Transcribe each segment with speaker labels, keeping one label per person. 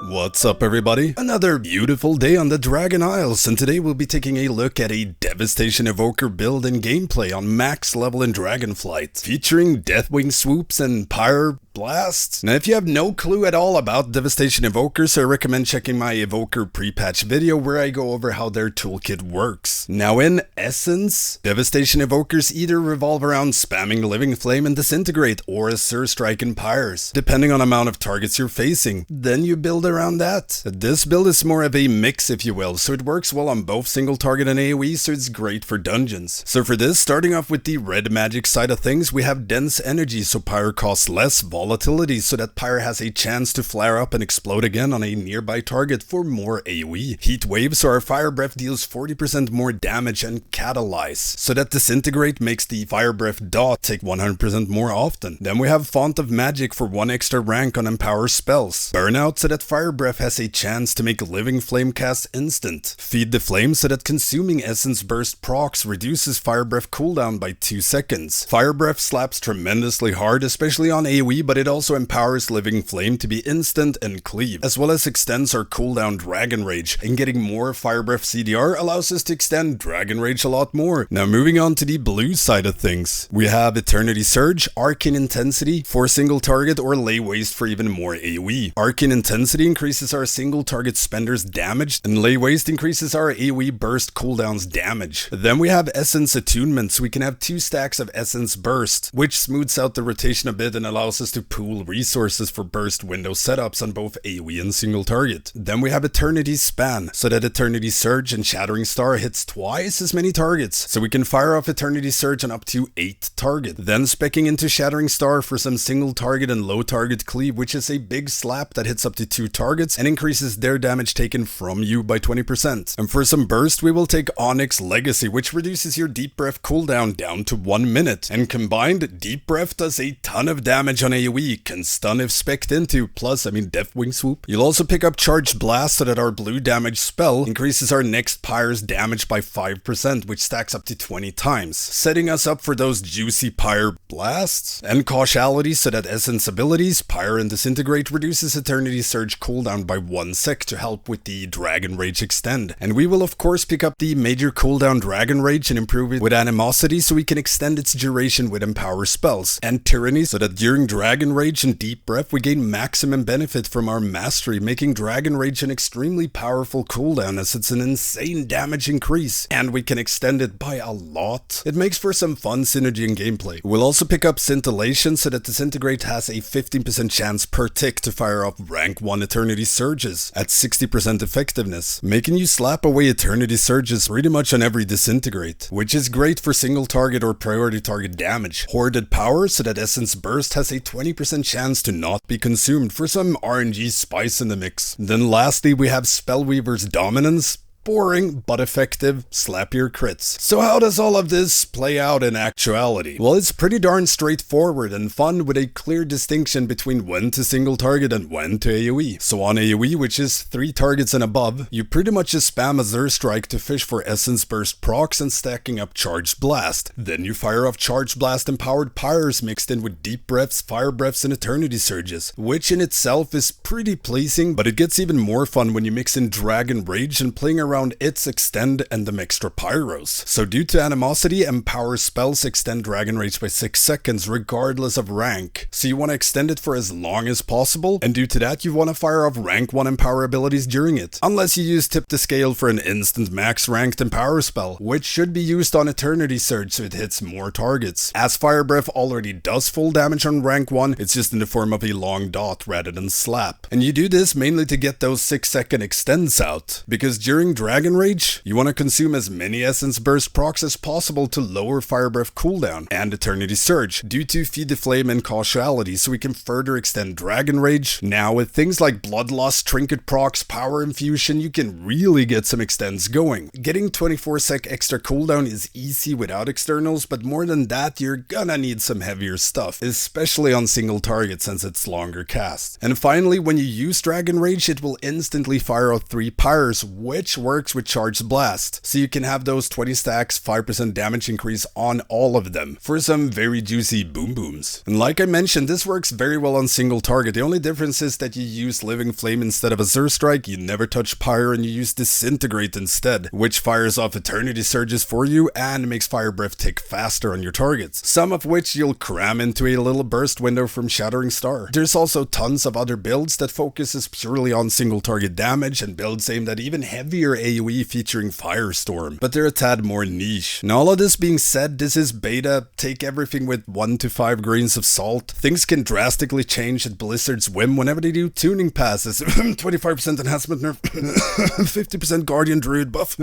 Speaker 1: What's up everybody? Another beautiful day on the Dragon Isles, and today we'll be taking a look at a Devastation Evoker build and gameplay on max level in Dragonflight, featuring Deathwing swoops and Pyre blasts. Now if you have no clue at all about Devastation Evokers, I recommend checking my Evoker pre-patch video where I go over how their toolkit works. Now in essence, Devastation Evokers either revolve around spamming Living Flame and Disintegrate or Assert Strike and Pyres, depending on amount of targets you're facing. Then you build around that. This build is more of a mix if you will, so it works well on both single target and AOE, so it's great for dungeons. So for this, starting off with the red magic side of things, we have dense energy, so Pyre costs less volatility so that Pyre has a chance to flare up and explode again on a nearby target for more AOE. Heat wave, so our fire breath deals 40% more damage, and catalyze, so that Disintegrate makes the fire breath dot take 100% more often. Then we have Font of Magic for 1 extra rank on empower spells. Burnout, so that fire breath has a chance to make Living Flame cast instant. Feed the Flame, so that consuming Essence Burst procs reduces fire breath cooldown by 2 seconds. Fire breath slaps tremendously hard, especially on AOE, but it also empowers Living Flame to be instant and cleave, as well as extends our cooldown Dragon Rage, and getting more fire breath CDR allows us to extend Dragon Rage a lot more. Now moving on to the blue side of things, we have Eternity Surge, Arcane Intensity for single target, or Lay Waste for even more AOE. Arcane Intensity increases our single target spender's damage, and Lay Waste increases our AOE burst cooldown's damage. Then we have Essence Attunement, so we can have 2 stacks of Essence Burst, which smooths out the rotation a bit and allows us to pool resources for burst window setups on both AOE and single target. Then we have Eternity Span, so that Eternity Surge and Shattering Star hits twice as many targets, so we can fire off Eternity Surge on up to 8 targets. Then specking into Shattering Star for some single target and low target cleave, which is a big slap that hits up to 2 targets and increases their damage taken from you by 20%. And for some burst, we will take Onyx Legacy, which reduces your Deep Breath cooldown down to 1 minute. And combined, Deep Breath does a ton of damage on AOE, can stun if specced into, plus Deathwing swoop. You'll also pick up Charged Blast, so that our blue damage spell increases our next Pyre's damage by 5%, which stacks up to 20 times, setting us up for those juicy Pyre blasts. And Causality, so that Essence abilities, Pyre and Disintegrate, reduces Eternity Surge cooldown by 1 sec to help with the Dragon Rage extend. And we will of course pick up the major cooldown Dragon Rage and improve it with Animosity, so we can extend its duration with empower spells. And Tyranny, so that during Dragon Rage and Deep Breath we gain maximum benefit from our mastery, making Dragon Rage an extremely powerful cooldown as it's an insane damage increase, and we can extend it by a lot. It makes for some fun synergy in gameplay. We'll also pick up Scintillation, so that Disintegrate has a 15% chance per tick to fire off rank 1 Eternity Surges at 60% effectiveness, making you slap away Eternity Surges pretty much on every Disintegrate, which is great for single target or priority target damage. Hoarded Power, so that Essence Burst has a 20% chance to not be consumed for some RNG spice in the mix. Then lastly, we have Spellweaver's Dominance. Boring, but effective, slap your crits. So how does all of this play out in actuality? Well, it's pretty darn straightforward and fun, with a clear distinction between when to single target and when to AOE. So on AOE, which is 3 targets and above, you pretty much just spam Azure Strike to fish for Essence Burst procs and stacking up Charged Blast. Then you fire off Charged Blast empowered Pyres mixed in with Deep Breaths, Fire Breaths, and Eternity Surges, which in itself is pretty pleasing, but it gets even more fun when you mix in Dragon Rage and playing around its extend and them extra pyros. So due to Animosity, empower spells extend Dragon Rage by 6 seconds regardless of rank, so you want to extend it for as long as possible, and due to that you want to fire off rank 1 empower abilities during it, unless you use Tip the Scale for an instant max ranked empower spell, which should be used on Eternity Surge so it hits more targets. As Fire Breath already does full damage on rank 1, it's just in the form of a long dot rather than slap. And you do this mainly to get those 6-second extends out, because during Dragon Rage, you want to consume as many Essence Burst procs as possible to lower Fire Breath cooldown and Eternity Surge due to Feed the Flame and Causality, so we can further extend Dragon Rage. Now with things like Bloodlust, Trinket procs, Power Infusion, you can really get some extends going. Getting 24 sec extra cooldown is easy without externals, but more than that you're gonna need some heavier stuff, especially on single target since it's longer cast. And finally, when you use Dragon Rage, it will instantly fire out 3 Pyres, which work works with Charged Blast, so you can have those 20 stacks, 5% damage increase on all of them for some very juicy boom booms. And like I mentioned, this works very well on single target. The only difference is that you use Living Flame instead of Azure Strike, you never touch Pyre, and you use Disintegrate instead, which fires off Eternity Surges for you and makes Fire Breath tick faster on your targets, some of which you'll cram into a little burst window from Shattering Star. There's also tons of other builds that focuses purely on single target damage, and builds aimed at even heavier AoE featuring Firestorm, but they're a tad more niche. And all of this being said, this is beta. Take everything with 1 to 5 grains of salt. Things can drastically change at Blizzard's whim whenever they do tuning passes. 25% enhancement nerf, 50% Guardian Druid buff.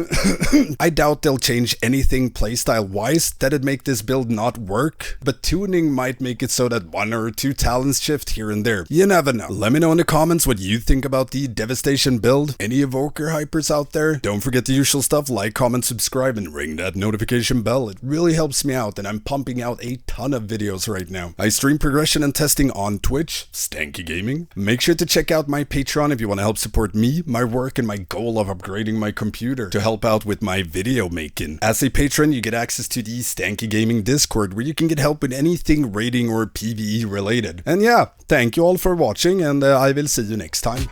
Speaker 1: I doubt they'll change anything playstyle wise that'd make this build not work, but tuning might make it so that 1 or 2 talents shift here and there. You never know. Let me know in the comments what you think about the Devastation build. Any Evoker hypers out there? Don't forget the usual stuff: like, comment, subscribe, and ring that notification bell. It really helps me out, and I'm pumping out a ton of videos right now. I stream progression and testing on Twitch, Stankie Gaming. Make sure to check out my Patreon if you want to help support me, my work, and my goal of upgrading my computer to help out with my video making. As a patron, you get access to the Stankie Gaming Discord, where you can get help with anything raiding or PvE related. And yeah, thank you all for watching, and I will see you next time.